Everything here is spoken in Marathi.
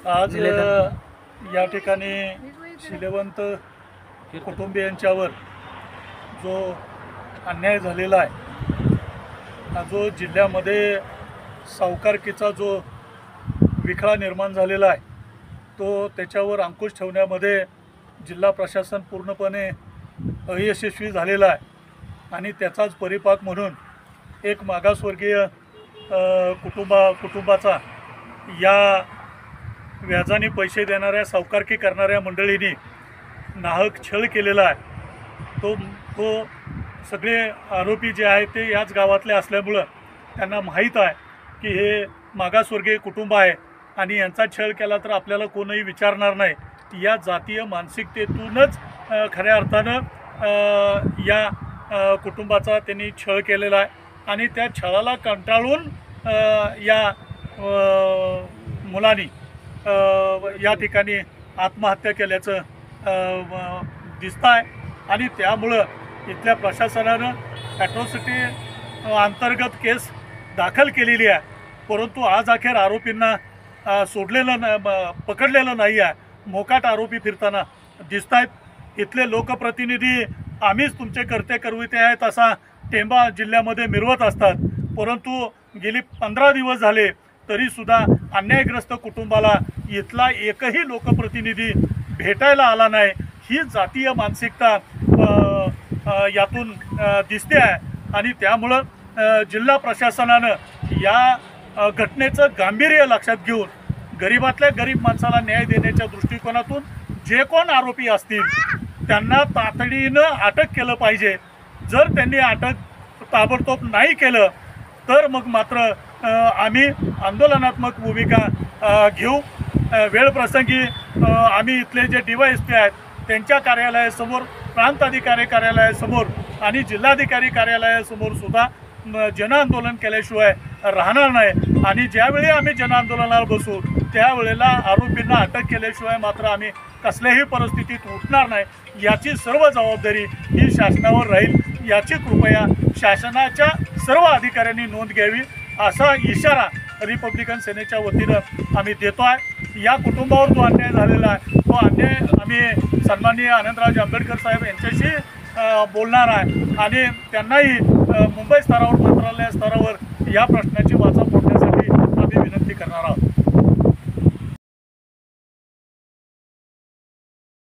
आज या ठिकाणी शिलेवंत कुटुंबियांच्यावर जो अन्याय झालेला आहे, हा जो जिल्ह्यामध्ये सावकारकीचा जो विखळा निर्माण झालेला आहे, तो त्याच्यावर अंकुश ठेवण्यामध्ये जिल्हा प्रशासन पूर्णपणे अयशस्वी झालेला आहे। आणि त्याचाच परिपाक म्हणून एक मागासवर्गीय कुटुंबाचा या व्याजाने पैसे देणाऱ्या सावकारकी करणाऱ्या मंडळींनी नाहक छळ केलेला आहे। तो सगळे आरोपी जे आहेत ते याच गावातले असल्यामुळं त्यांना माहीत आहे की हे मागासवर्गीय कुटुंब आहे आणि यांचा छळ केला तर आपल्याला कोणीही विचारणार नाही। या जातीय मानसिकतेतूनच खऱ्या अर्थानं या कुटुंबाचा त्यांनी छळ केलेला आहे आणि त्या छळाला कंटाळून या मुलांनी या ठिकाणी आत्महत्या केल्याचं दिसतं आहे। आणि त्यामुळं इथल्या प्रशासनानं ॲट्रॉसिटी अंतर्गत केस दाखल केलेली आहे, परंतु आज अखेर आरोपींना पकडलेलं नाही आहे। मोकाट आरोपी फिरताना दिसत आहेत। इथले लोकप्रतिनिधी आम्हीच तुमचे कर्ते करविते आहेत असा टेंबा जिल्ह्यामध्ये मिरवत असतात, परंतु गेली 15 दिवस झाले तरीसुद्धा अन्यायग्रस्त कुटुंबाला इथला एकही लोकप्रतिनिधी भेटायला आला नाही। ही जातीय मानसिकता यातून दिसते आहे आणि त्यामुळं जिल्हा प्रशासनानं या घटनेचं गांभीर्य लक्षात घेऊन गरीबातल्या गरीब माणसाला न्याय देण्याच्या दृष्टिकोनातून जे कोण आरोपी असतील त्यांना तातडीनं अटक केलं पाहिजे। जर त्यांनी अटक ताबडतोब नाही केलं तर मग मात्र आम्ही आंदोलनात्मक भूमिका घेऊ। वेळप्रसंगी आम्ही इथले जे DYSP आहेत त्यांच्या कार्यालयासमोर, प्रांत अधिकारी कार्यालयासमोर आणि जिल्हाधिकारी कार्यालयासमोर सुद्धा जनआंदोलन केल्याशिवाय राहणार नाही। आणि ज्यावेळी आम्ही जनआंदोलनाला बसू त्यावेळेला आरोपींना अटक केल्याशिवाय मात्र आम्ही कसल्याही परिस्थितीत उठणार नाही। याची सर्व जबाबदारी ही शासनावर राहील। याची कृपया शासनाच्या सर्व अधिकाऱ्यांनी नोंद घ्यावी असा इशारा रिपब्लिकन सेनेच्या वतीनं आम्ही देतो आहे। या कुटुंबावर जो अन्याय झालेला आहे तो अन्याय आम्ही सन्माननीय आनंदराज आंबेडकर साहेब यांच्याशी बोलणार आहे आणि त्यांनाही मुंबई स्तरावर, मंत्रालय स्तरावर या प्रश्नाची वाचा फोडण्यासाठी आम्ही विनंती करणार आहोत।